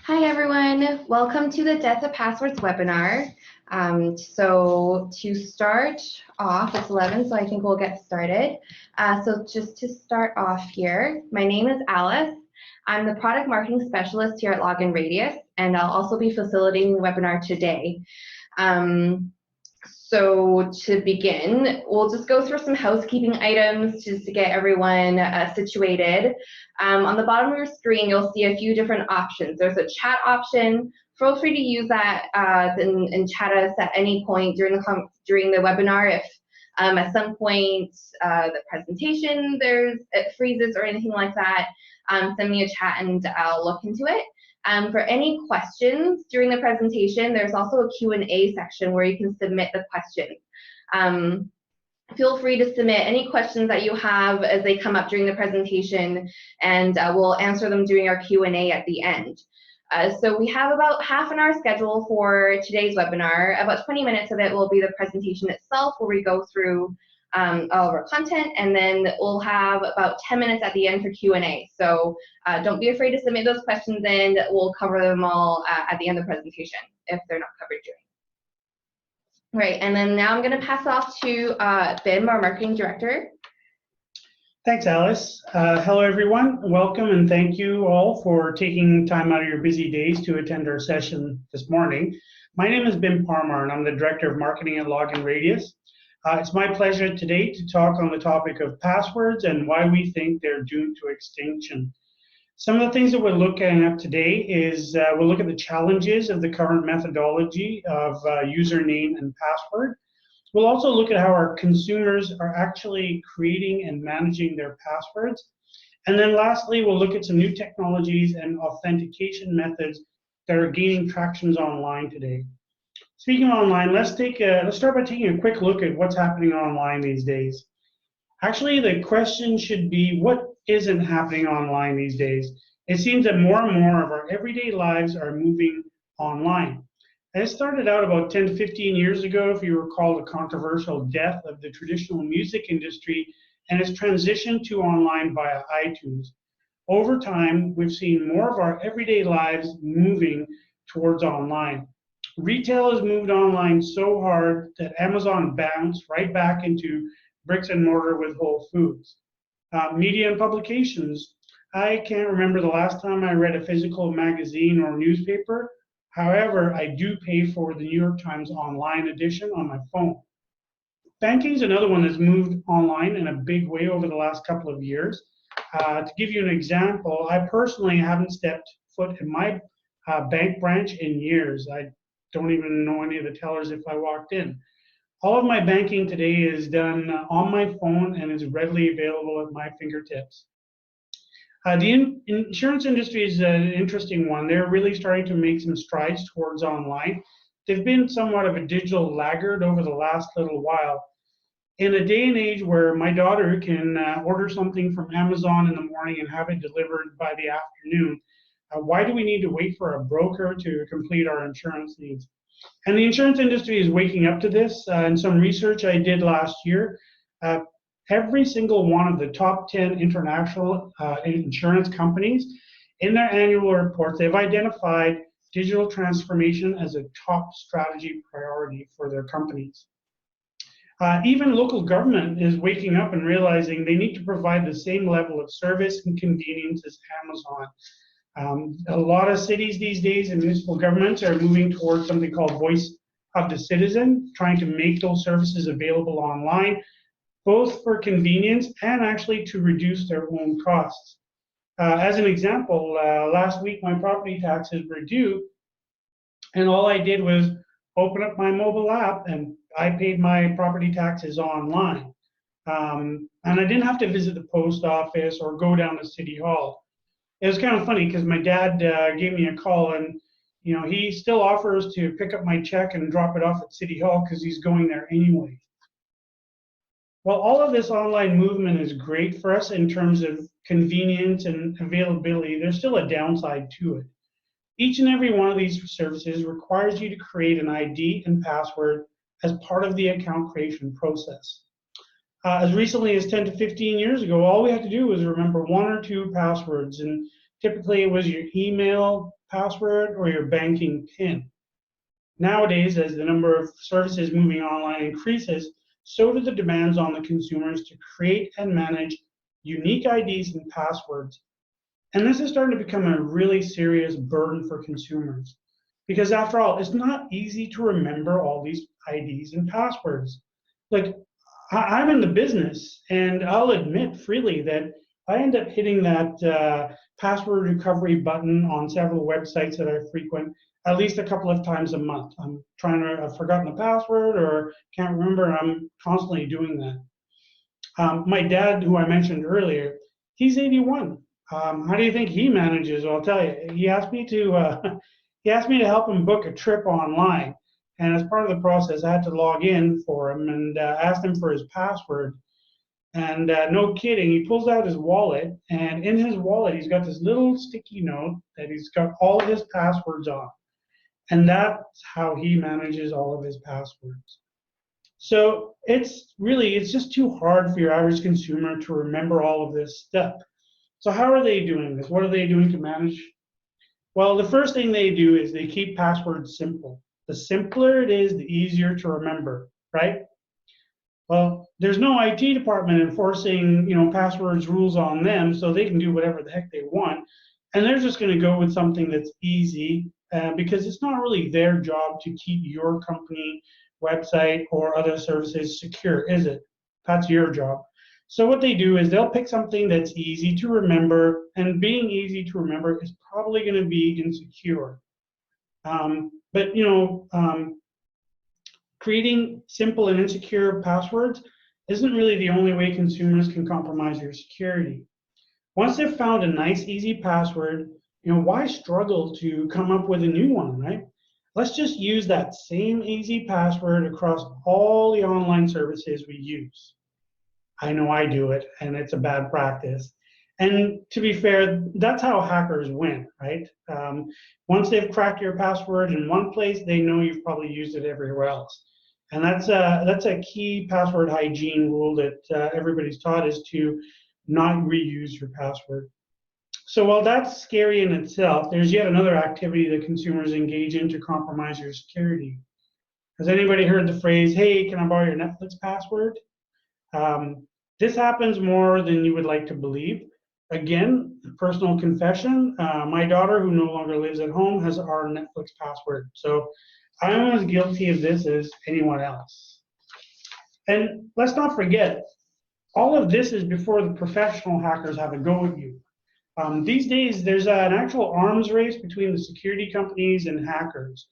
Hi everyone, welcome to the Death of Passwords webinar. So to start off, it's 11, so I think we'll get started. So just to start off here, my name is Alice. I'm the Product Marketing Specialist here at LoginRadius, and I'll also be facilitating the webinar today. So to begin, we'll just go through some housekeeping items just to get everyone situated. On the bottom of your screen, you'll see a few different options. There's a chat option. Feel free to use that and chat us at any point during the webinar. If at some point the presentation it freezes or anything like that, send me a chat and I'll look into it. For any questions during the presentation, there's also a Q&A section where you can submit the questions. Feel free to submit any questions that you have as they come up during the presentation, and we'll answer them during our Q&A at the end. So we have about half an hour scheduled for today's webinar. About 20 minutes of it will be the presentation itself, where we go through all of our content, and then we'll have about 10 minutes at the end for Q&A. So don't be afraid to submit those questions in. We'll cover them all at the end of the presentation if they're not covered during. Right, and then now I'm going to pass off to Bim, our Marketing Director. Thanks, Alice. Hello, everyone. Welcome, and thank you all for taking time out of your busy days to attend our session this morning. My name is Bim Parmar, and I'm the Director of Marketing at LoginRadius. It's my pleasure today to talk on the topic of passwords and why we think they're doomed to extinction. Some of the things that we're looking at today is we'll look at the challenges of the current methodology of username and password. We'll also look at how our consumers are actually creating and managing their passwords. And then lastly, we'll look at some new technologies and authentication methods that are gaining traction online today. Speaking of online, let's start by taking a quick look at what's happening online these days. Actually, the question should be, what isn't happening online these days? It seems that more and more of our everyday lives are moving online. And it started out about 10 to 15 years ago, if you recall the controversial death of the traditional music industry, and it's transitioned to online via iTunes. Over time, we've seen more of our everyday lives moving towards online. Retail has moved online so hard that Amazon bounced right back into bricks and mortar with Whole Foods. Media and publications. I can't remember the last time I read a physical magazine or newspaper. However, I do pay for the New York Times online edition on my phone. Banking is another one that's moved online in a big way over the last couple of years. To give you an example, I personally haven't stepped foot in my bank branch in years. I don't even know any of the tellers if I walked in. All of my banking today is done on my phone and is readily available at my fingertips. The insurance industry is an interesting one. They're really starting to make some strides towards online. They've been somewhat of a digital laggard over the last little while. In a day and age where my daughter can order something from Amazon in the morning and have it delivered by the afternoon, why do we need to wait for a broker to complete our insurance needs? And the insurance industry is waking up to this. In some research I did last year, every single one of the top 10 international insurance companies, in their annual reports, they've identified digital transformation as a top strategy priority for their companies. Even local government is waking up and realizing they need to provide the same level of service and convenience as Amazon. A lot of cities these days and municipal governments are moving towards something called voice of the citizen, trying to make those services available online, both for convenience and actually to reduce their own costs. As an example, last week my property taxes were due, and all I did was open up my mobile app and I paid my property taxes online. And I didn't have to visit the post office or go down to City Hall. It was kind of funny because my dad gave me a call, and he still offers to pick up my check and drop it off at City Hall because he's going there anyway. While all of this online movement is great for us in terms of convenience and availability, there's still a downside to it. Each and every one of these services requires you to create an ID and password as part of the account creation process. As recently as 10 to 15 years ago, all we had to do was remember one or two passwords, and Typically, it was your email password or your banking PIN. Nowadays, as the number of services moving online increases, so do the demands on the consumers to create and manage unique IDs and passwords. And this is starting to become a really serious burden for consumers. Because after all, it's not easy to remember all these IDs and passwords. Like, I'm in the business, and I'll admit freely that I end up hitting that password recovery button on several websites that I frequent at least a couple of times a month. I've forgotten the password or can't remember, and I'm constantly doing that. My dad, who I mentioned earlier, he's 81. How do you think he manages? Well, I'll tell you. He asked me to help him book a trip online, and as part of the process, I had to log in for him and asked him for his password. And no kidding, he pulls out his wallet, and in his wallet, he's got this little sticky note that he's got all of his passwords on. And that's how he manages all of his passwords. So it's just too hard for your average consumer to remember all of this stuff. So how are they doing this? What are they doing to manage? Well, the first thing they do is they keep passwords simple. The simpler it is, the easier to remember, right? Well, there's no IT department enforcing, passwords rules on them, so they can do whatever the heck they want. And they're just going to go with something that's easy because it's not really their job to keep your company website or other services secure, is it? That's your job. So what they do is they'll pick something that's easy to remember, and being easy to remember is probably going to be insecure. But creating simple and insecure passwords isn't really the only way consumers can compromise your security. Once they've found a nice, easy password, why struggle to come up with a new one, right? Let's just use that same easy password across all the online services we use. I know I do it, and it's a bad practice. And to be fair, that's how hackers win, right? Once they've cracked your password in one place, they know you've probably used it everywhere else. And that's a key password hygiene rule that everybody's taught, is to not reuse your password. So while that's scary in itself, there's yet another activity that consumers engage in to compromise your security. Has anybody heard the phrase, "Hey, can I borrow your Netflix password?" This happens more than you would like to believe. Again, personal confession, my daughter, who no longer lives at home, has our Netflix password. So I'm as guilty of this as anyone else. And let's not forget, all of this is before the professional hackers have a go at you. These days, there's an actual arms race between the security companies and hackers.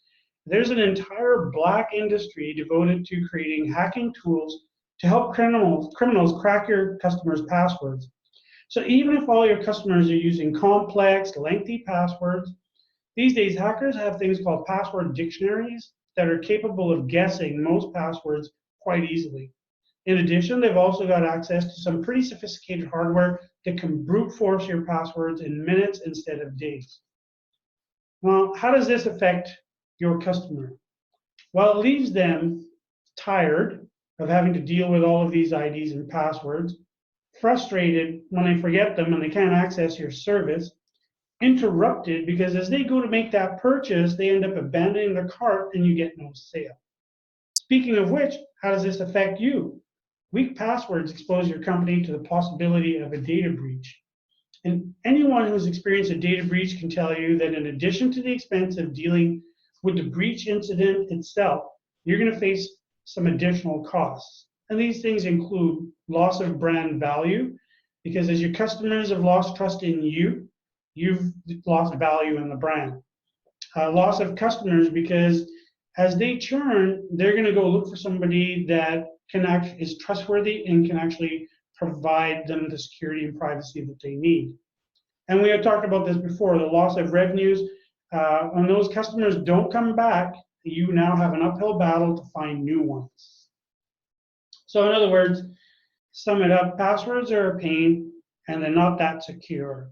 There's an entire black industry devoted to creating hacking tools to help criminals crack your customers' passwords. So even if all your customers are using complex, lengthy passwords, these days hackers have things called password dictionaries that are capable of guessing most passwords quite easily. In addition, they've also got access to some pretty sophisticated hardware that can brute force your passwords in minutes instead of days. Well, how does this affect your customer? Well, it leaves them tired of having to deal with all of these IDs and passwords, frustrated when they forget them and they can't access your service, interrupted because as they go to make that purchase, they end up abandoning their cart and you get no sale. Speaking of which, how does this affect you? Weak passwords expose your company to the possibility of a data breach. And anyone who's experienced a data breach can tell you that in addition to the expense of dealing with the breach incident itself, you're going to face some additional costs. And these things include loss of brand value, because as your customers have lost trust in you, you've lost value in the brand. Loss of customers, because as they churn, they're going to go look for somebody that is trustworthy and can actually provide them the security and privacy that they need. And we had talked about this before, the loss of revenues. When those customers don't come back, you now have an uphill battle to find new ones. So in other words, sum it up, passwords are a pain and they're not that secure.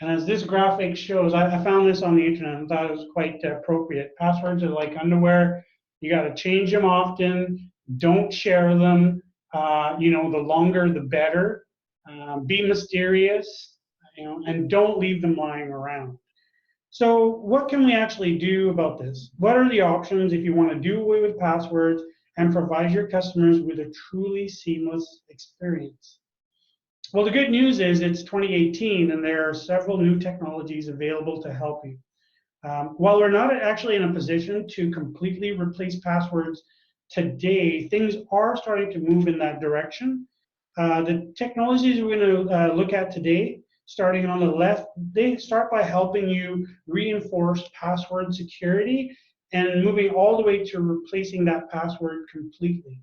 And as this graphic shows, I found this on the internet and thought it was quite appropriate. Passwords are like underwear. You got to change them often. Don't share them. The longer, the better. Be mysterious. and don't leave them lying around. So what can we actually do about this? What are the options if you want to do away with passwords and provide your customers with a truly seamless experience? Well, the good news is it's 2018 and there are several new technologies available to help you. While we're not actually in a position to completely replace passwords today, things are starting to move in that direction. The technologies we're going to look at today, starting on the left, they start by helping you reinforce password security and moving all the way to replacing that password completely.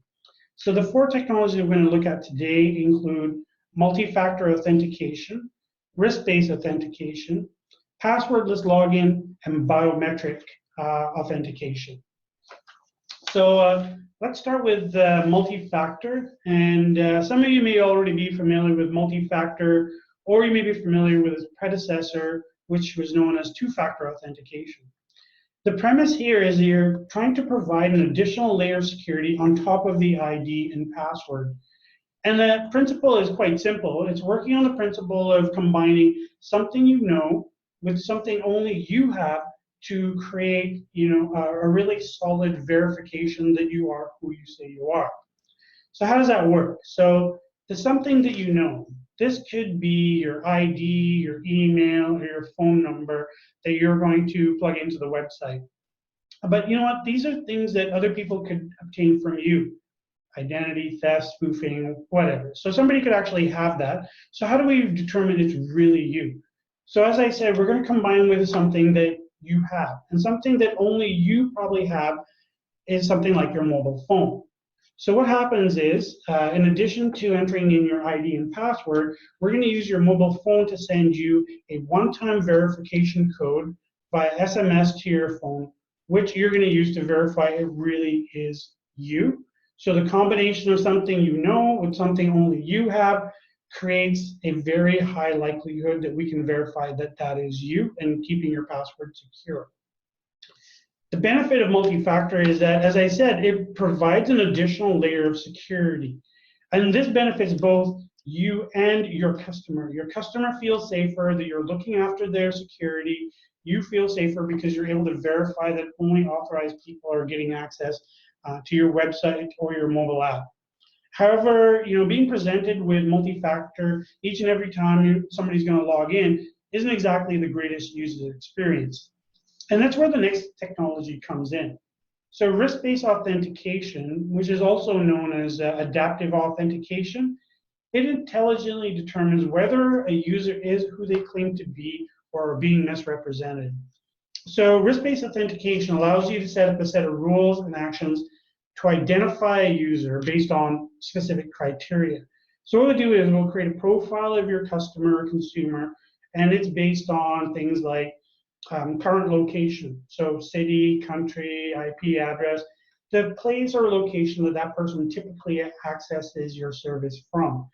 So the 4 technologies we're going to look at today include multi-factor authentication, risk-based authentication, passwordless login, and biometric authentication. So let's start with multi-factor. And some of you may already be familiar with multi-factor, or you may be familiar with its predecessor, which was known as two-factor authentication. The premise here is you're trying to provide an additional layer of security on top of the ID and password. And the principle is quite simple. It's working on the principle of combining something you know with something only you have to create, a really solid verification that you are who you say you are. So how does that work? So there's something that you know. This could be your ID, your email, or your phone number that you're going to plug into the website. But you know what? These are things that other people could obtain from you. Identity theft, spoofing, whatever. So somebody could actually have that. So how do we determine it's really you? So as I said, we're going to combine with something that you have. And something that only you probably have is something like your mobile phone. So what happens is, in addition to entering in your ID and password, we're going to use your mobile phone to send you a one-time verification code via SMS to your phone, which you're going to use to verify it really is you. So the combination of something you know with something only you have creates a very high likelihood that we can verify that that is you and keeping your password secure. The benefit of multi-factor is that, as I said, it provides an additional layer of security. And this benefits both you and your customer. Your customer feels safer that you're looking after their security. You feel safer because you're able to verify that only authorized people are getting access to your website or your mobile app. However, being presented with multi-factor each and every time somebody's going to log in isn't exactly the greatest user experience. And that's where the next technology comes in. So risk-based authentication, which is also known as adaptive authentication, it intelligently determines whether a user is who they claim to be or are being misrepresented. So risk-based authentication allows you to set up a set of rules and actions to identify a user based on specific criteria. So what we'll do is we'll create a profile of your customer or consumer, and it's based on things like current location, so city, country, IP address, the place or location that that person typically accesses your service from.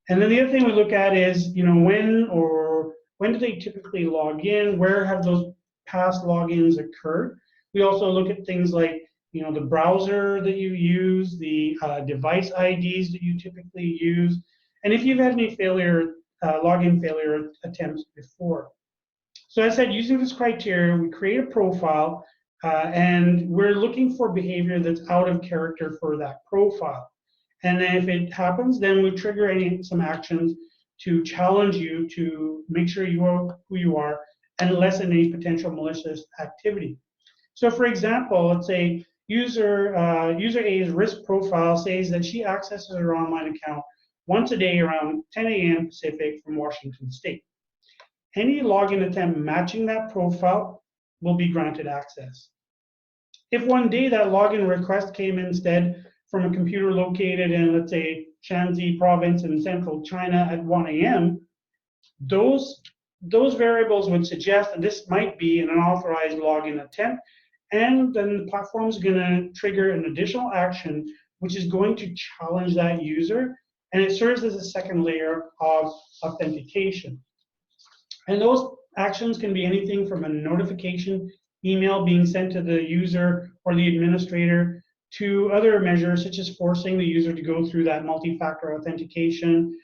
And then the other thing we look at is, when do they typically log in? Where have those past logins occurred? We also look at things like, the browser that you use, the device IDs that you typically use, and if you've had any login failure attempts before. So as I said, using this criteria, we create a profile, and we're looking for behavior that's out of character for that profile. And then if it happens, then we trigger some actions to challenge you to make sure you are who you are and lessen any potential malicious activity. So for example, let's say user A's risk profile says that she accesses her online account once a day around 10 a.m. Pacific from Washington State. Any login attempt matching that profile will be granted access. If one day that login request came instead from a computer located in, let's say, Shanxi province in central China at 1 a.m., those variables would suggest that this might be an unauthorized login attempt, and then the platform is going to trigger an additional action which is going to challenge that user, and it serves as a second layer of authentication. And those actions can be anything from a notification email being sent to the user or the administrator to other measures such as forcing the user to go through that multi-factor authentication,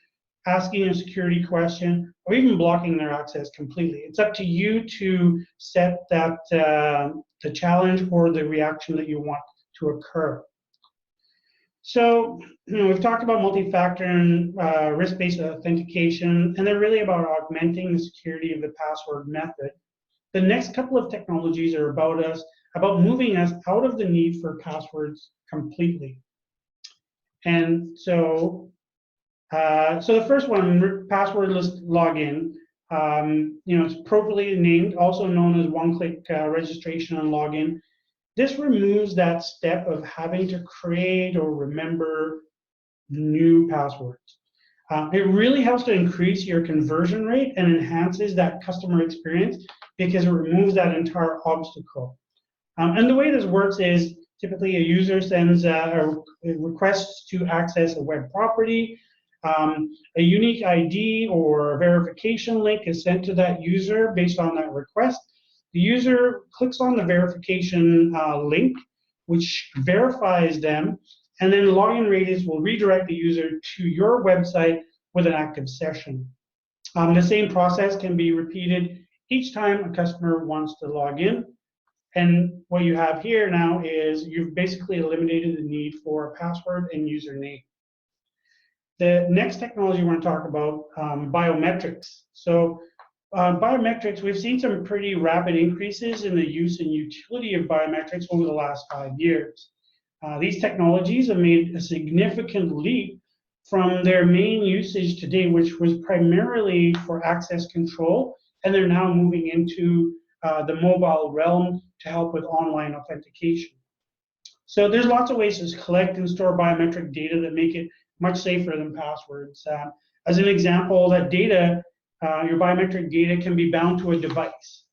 asking a security question, or even blocking their access completely. It's up to you to set that the challenge or the reaction that you want to occur. So, we've talked about multi-factor and risk-based authentication, and they're really about augmenting the security of the password method. The next couple of technologies are about moving us out of the need for passwords completely. And so, the first one, passwordless login, it's appropriately named, also known as one-click registration and login. This removes that step of having to create or remember new passwords. It really helps to increase your conversion rate and enhances that customer experience because it removes that entire obstacle. And the way this works is typically a user sends a request to access a web property. A unique ID or verification link is sent to that user based on that request. The user clicks on the verification link, which verifies them, and then LoginRadius will redirect the user to your website with an active session. The same process can be repeated each time a customer wants to log in. And what you have here now is you've basically eliminated the need for a password and username. The next technology we're going to talk about, biometrics. So biometrics, we've seen some pretty rapid increases in the use and utility of biometrics over the last 5 years. These technologies have made a significant leap from their main usage today, which was primarily for access control, and they're now moving into the mobile realm to help with online authentication. So there's lots of ways to collect and store biometric data that make it much safer than passwords. As an example, that data, your biometric data can be bound to a device.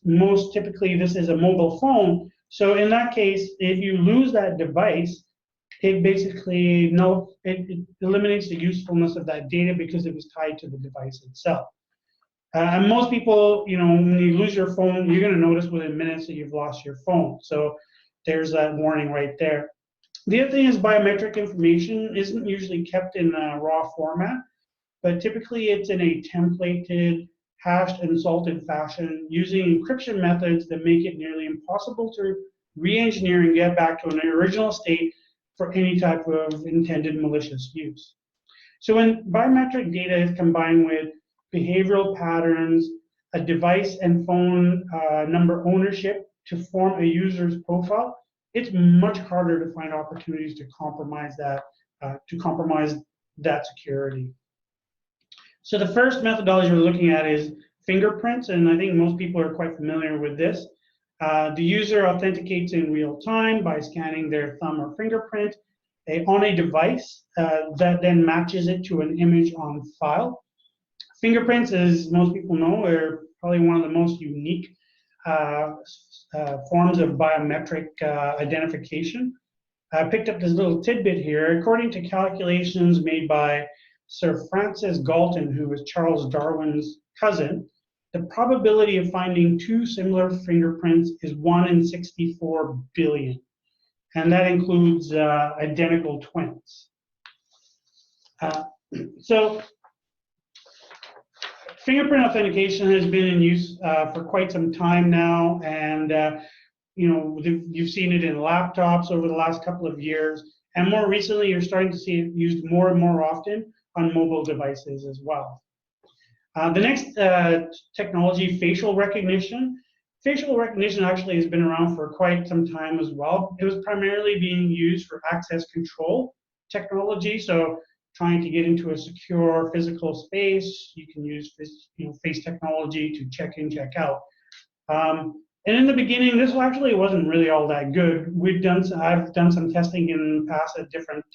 Most typically, this is a mobile phone. So in that case, if you lose that device, it basically it eliminates the usefulness of that data because it was tied to the device itself. And most people, when you lose your phone, you're going to notice within minutes that you've lost your phone. So there's that warning right there. The other thing is biometric information isn't usually kept in a raw format, but typically it's in a templated, hashed, and salted fashion using encryption methods that make it nearly impossible to re-engineer and get back to an original state for any type of intended malicious use. So when biometric data is combined with behavioral patterns, a device and phone number ownership to form a user's profile, it's much harder to find opportunities to compromise that security. So the first methodology we're looking at is fingerprints, and I think most people are quite familiar with this. The user authenticates in real time by scanning their thumb or fingerprint on a device that then matches it to an image on file. Fingerprints, as most people know, are probably one of the most unique forms of biometric identification. I picked up this little tidbit here. According to calculations made by Sir Francis Galton, who was Charles Darwin's cousin, the probability of finding two similar fingerprints is 1 in 64 billion. And that includes identical twins. So fingerprint authentication has been in use for quite some time now, and you've seen it in laptops over the last couple of years, and more recently you're starting to see it used more and more often on mobile devices as well. The next technology, facial recognition. Facial recognition actually has been around for quite some time as well. It was primarily being used for access control technology, so trying to get into a secure physical space, you can use face technology to check in, check out. And in the beginning, this actually wasn't really all that good. I've done some testing in the past at different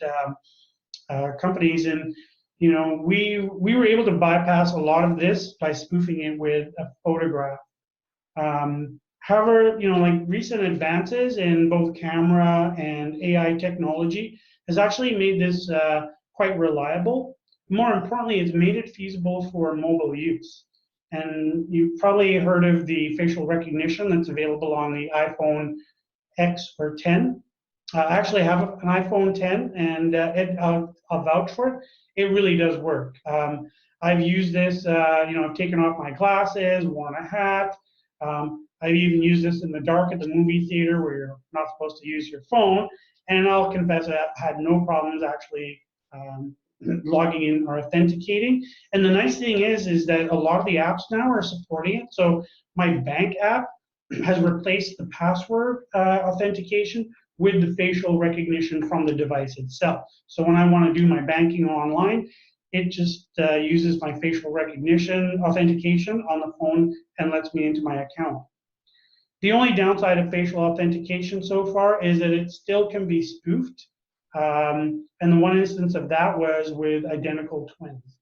companies, and we were able to bypass a lot of this by spoofing it with a photograph. However, like recent advances in both camera and AI technology has actually made this quite reliable. More importantly, it's made it feasible for mobile use. And you've probably heard of the facial recognition that's available on the iPhone X or 10. I actually have an iPhone 10, and I'll vouch for it. It really does work. I've used this, I've taken off my glasses, worn a hat. I've even used this in the dark at the movie theater where you're not supposed to use your phone. And I'll confess I've had no problems actually logging in or authenticating. And the nice thing is that a lot of the apps now are supporting it. So my bank app has replaced the password authentication with the facial recognition from the device itself. So when I want to do my banking online, it just uses my facial recognition authentication on the phone and lets me into my account. The only downside of facial authentication so far is that it still can be spoofed. And the one instance of that was with identical twins.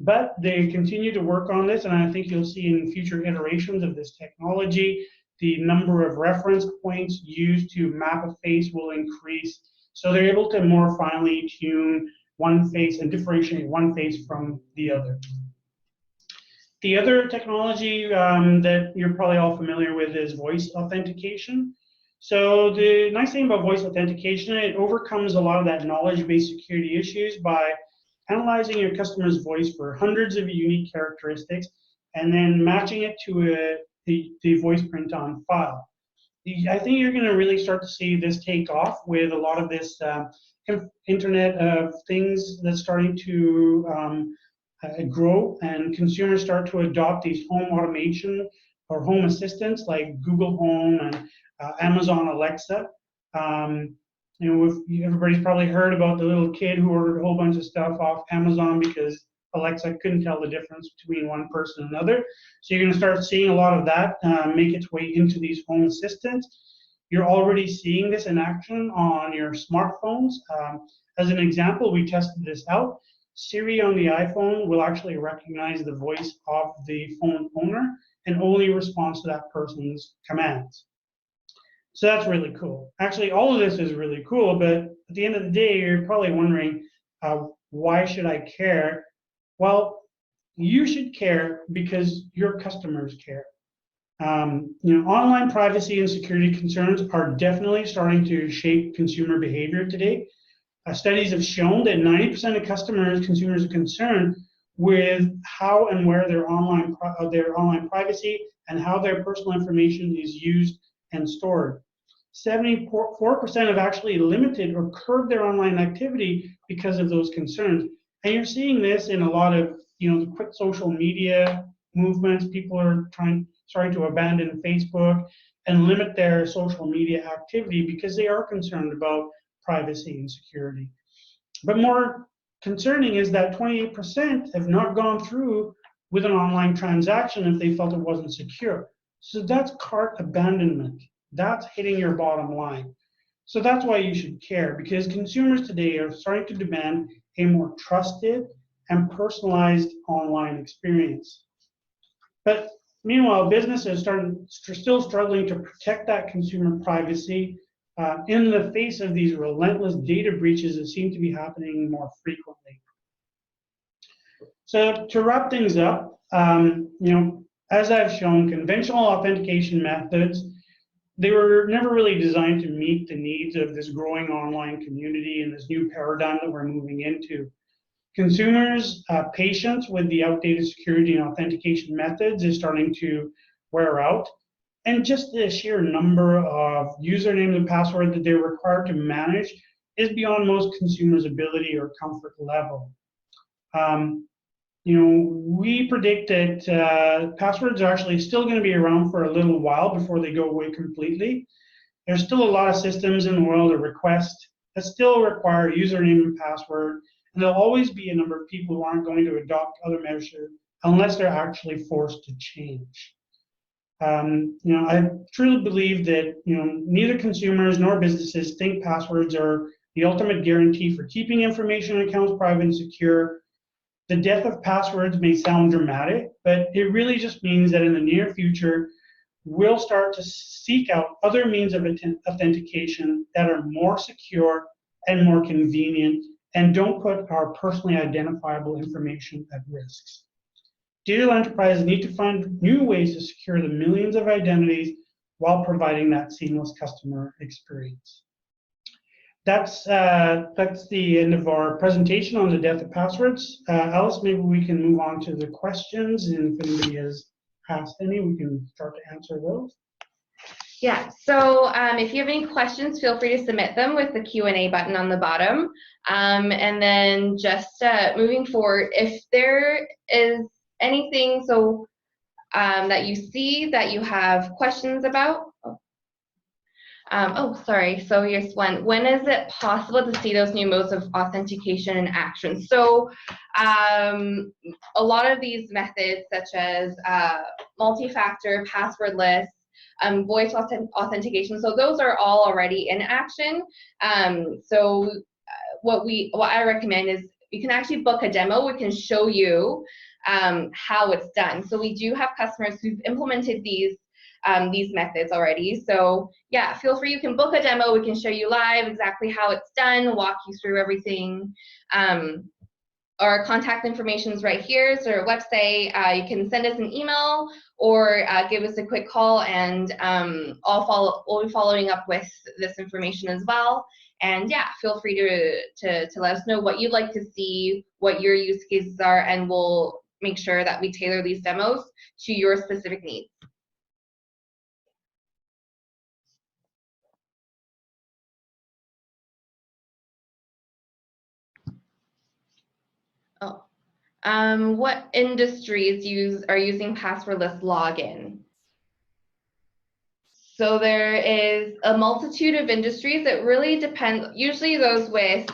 But they continue to work on this, and I think you'll see in future iterations of this technology, the number of reference points used to map a face will increase. So they're able to more finely tune one face and differentiate one face from the other. The other technology that you're probably all familiar with is voice authentication. So the nice thing about voice authentication, it overcomes a lot of that knowledge-based security issues by analyzing your customer's voice for hundreds of unique characteristics and then matching it to the voice print on file. I think you're going to really start to see this take off with a lot of this Internet of Things that's starting to grow, and consumers start to adopt these home automation or home assistants like Google Home and Amazon Alexa. Everybody's probably heard about the little kid who ordered a whole bunch of stuff off Amazon because Alexa couldn't tell the difference between one person and another. So you're going to start seeing a lot of that make its way into these home assistants. You're already seeing this in action on your smartphones. As an example, we tested this out. Siri on the iPhone will actually recognize the voice of the phone owner and only responds to that person's commands. So that's really cool. Actually, all of this is really cool, but at the end of the day, you're probably wondering, why should I care? Well, you should care because your customers care. Online privacy and security concerns are definitely starting to shape consumer behavior today. Studies have shown that 90% of consumers are concerned with how and where their online privacy and how their personal information is used and stored. 74% have actually limited or curbed their online activity because of those concerns. And you're seeing this in a lot of the quick social media movements. People are starting to abandon Facebook and limit their social media activity because they are concerned about privacy and security. But more concerning is that 28% have not gone through with an online transaction if they felt it wasn't secure. So that's cart abandonment. That's hitting your bottom line. So that's why you should care, because consumers today are starting to demand a more trusted and personalized online experience. But meanwhile, businesses are still struggling to protect that consumer privacy in the face of these relentless data breaches that seem to be happening more frequently. So to wrap things up, as I've shown, conventional authentication methods, they were never really designed to meet the needs of this growing online community and this new paradigm that we're moving into. Consumers' patience with the outdated security and authentication methods is starting to wear out. And just the sheer number of usernames and passwords that they're required to manage is beyond most consumers' ability or comfort level. We predict that passwords are actually still going to be around for a little while before they go away completely. There's still a lot of systems in the world of request that still require username and password, and there'll always be a number of people who aren't going to adopt other measures unless they're actually forced to change. I truly believe that neither consumers nor businesses think passwords are the ultimate guarantee for keeping information and accounts private and secure. The death of passwords may sound dramatic, but it really just means that in the near future, we'll start to seek out other means of authentication that are more secure and more convenient and don't put our personally identifiable information at risk. Digital enterprises need to find new ways to secure the millions of identities while providing that seamless customer experience. that's the end of our presentation on the death of passwords. Alice, maybe we can move on to the questions, and if anybody has asked any, we can start to answer those. Yeah, so if you have any questions, feel free to submit them with the Q&A button on the bottom. And then just moving forward, if there is anything that you see that you have questions about. Sorry, so here's one. When is it possible to see those new modes of authentication in action? So a lot of these methods, such as multi-factor, passwordless, voice authentication, so those are all already in action. What I recommend is you can actually book a demo. We can show you how it's done. So we do have customers who've implemented these methods already. So yeah, feel free. You can book a demo. We can show you live exactly how it's done, walk you through everything. Our contact information is right here. So our website, you can send us an email or give us a quick call, and we'll be following up with this information as well. And yeah, feel free to let us know what you'd like to see, what your use cases are, and we'll make sure that we tailor these demos to your specific needs. What industries are using passwordless login? So there is a multitude of industries. It really depends. Usually those with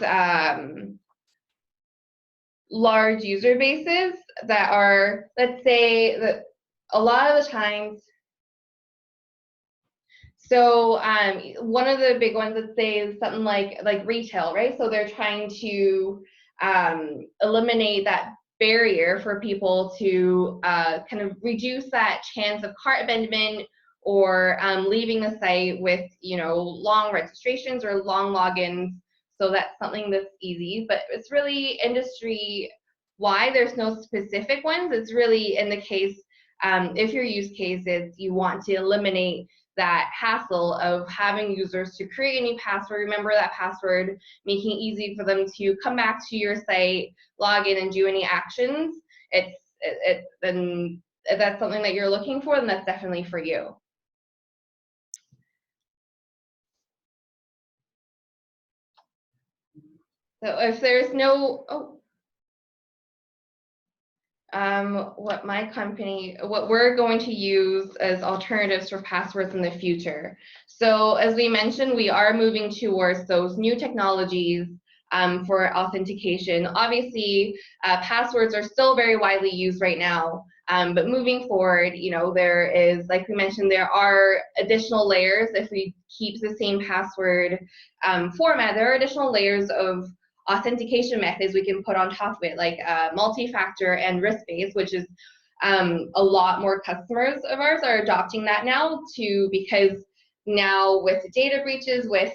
large user bases that are, let's say, that a lot of the times. So one of the big ones, let's say, is something like retail, right? So they're trying to eliminate that barrier for people to kind of reduce that chance of cart abandonment or leaving the site with, long registrations or long logins. So that's something that's easy, but it's really industry-wide. There's no specific ones. It's really in the case, if your use case is you want to eliminate that hassle of having users to create a new password, remember that password, making it easy for them to come back to your site, log in, and do any actions. Then if that's something that you're looking for, then that's definitely for you. So if there's no, what we're going to use as alternatives for passwords in the future. So as we mentioned, we are moving towards those new technologies for authentication. Obviously, passwords are still very widely used right now, but moving forward, there is, like we mentioned, there are additional layers. If we keep the same password format, there are additional layers of authentication methods we can put on top of it, like multi-factor and risk-based, which is a lot more customers of ours are adopting that now because now with the data breaches, with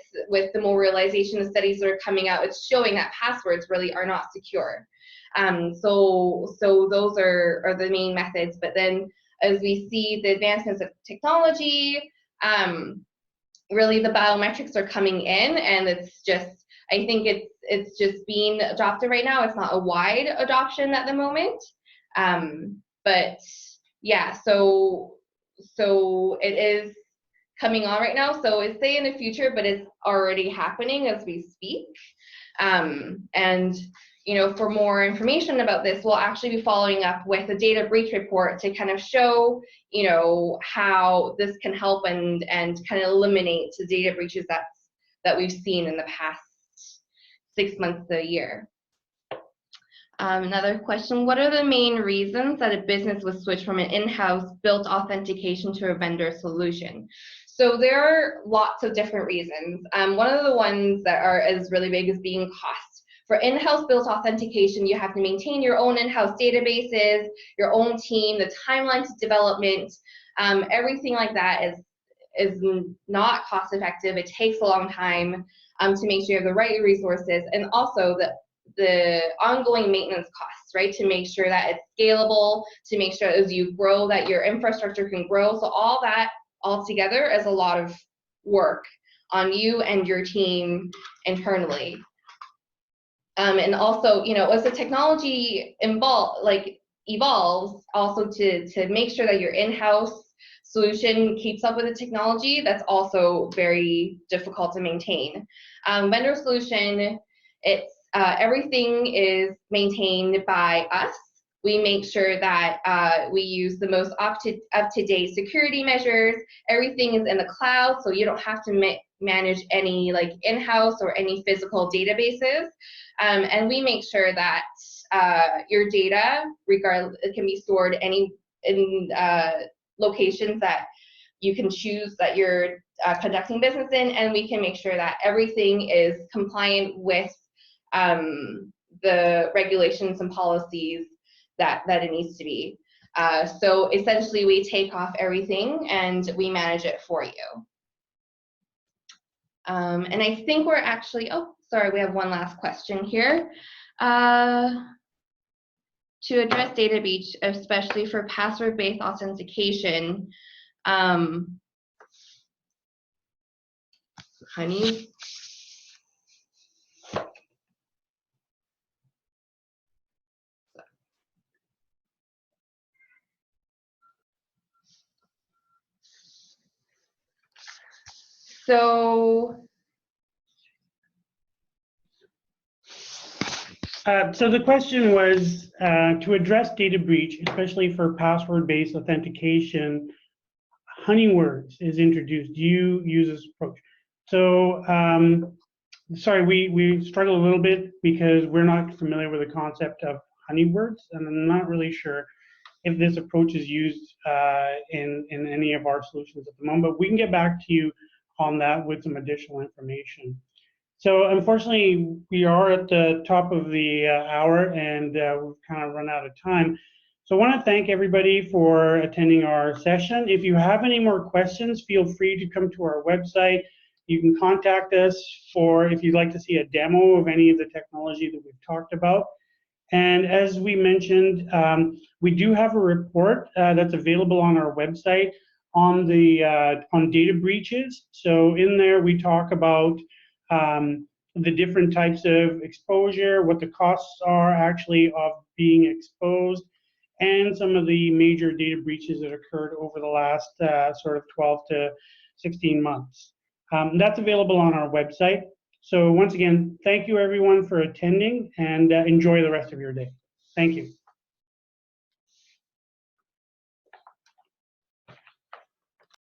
the more realization of studies that are coming out, it's showing that passwords really are not secure. So those are the main methods. But then as we see the advancements of technology, really the biometrics are coming in, and it's just, I think it's just being adopted right now. It's not a wide adoption at the moment, but yeah. So it is coming on right now. So it's say in the future, but it's already happening as we speak. And for more information about this, we'll actually be following up with a data breach report to kind of show how this can help and kind of eliminate the data breaches that we've seen in the past 6 months to a year. Another question, what are the main reasons that a business would switch from an in-house built authentication to a vendor solution? So there are lots of different reasons. One of the ones that is really big is being cost. For in-house built authentication, you have to maintain your own in-house databases, your own team, the timeline to development, everything like that is not cost effective. It takes a long time to make sure you have the right resources, and also the ongoing maintenance costs, right? To make sure that it's scalable, to make sure as you grow that your infrastructure can grow. So all that all together is a lot of work on you and your team internally. And also, as the technology evolves, also to make sure that your in-house solution keeps up with the technology, that's also very difficult to maintain. Vendor solution, it's everything is maintained by us. We make sure that we use the most up-to-date security measures. Everything is in the cloud, so you don't have to manage any in-house or any physical databases. And we make sure that your data, it can be stored in locations that you can choose that you're conducting business in, and we can make sure that everything is compliant with the regulations and policies that it needs to be. So essentially, we take off everything and we manage it for you. And I think we're actually, oh, sorry, we have one last question here. To address data breach, especially for password-based authentication, honey. So the question was, to address data breach, especially for password-based authentication, honeywords is introduced. Do you use this approach? So, sorry, we struggle a little bit because we're not familiar with the concept of honeywords, and I'm not really sure if this approach is used in any of our solutions at the moment, but we can get back to you on that with some additional information. So unfortunately, we are at the top of the hour, and we've kind of run out of time. So I want to thank everybody for attending our session. If you have any more questions, feel free to come to our website. You can contact us if you'd like to see a demo of any of the technology that we've talked about. And as we mentioned, we do have a report that's available on our website on data breaches. So in there, we talk about the different types of exposure, what the costs are actually of being exposed, and some of the major data breaches that occurred over the last sort of 12 to 16 months. That's available on our website. So once again, thank you everyone for attending, and enjoy the rest of your day. Thank you.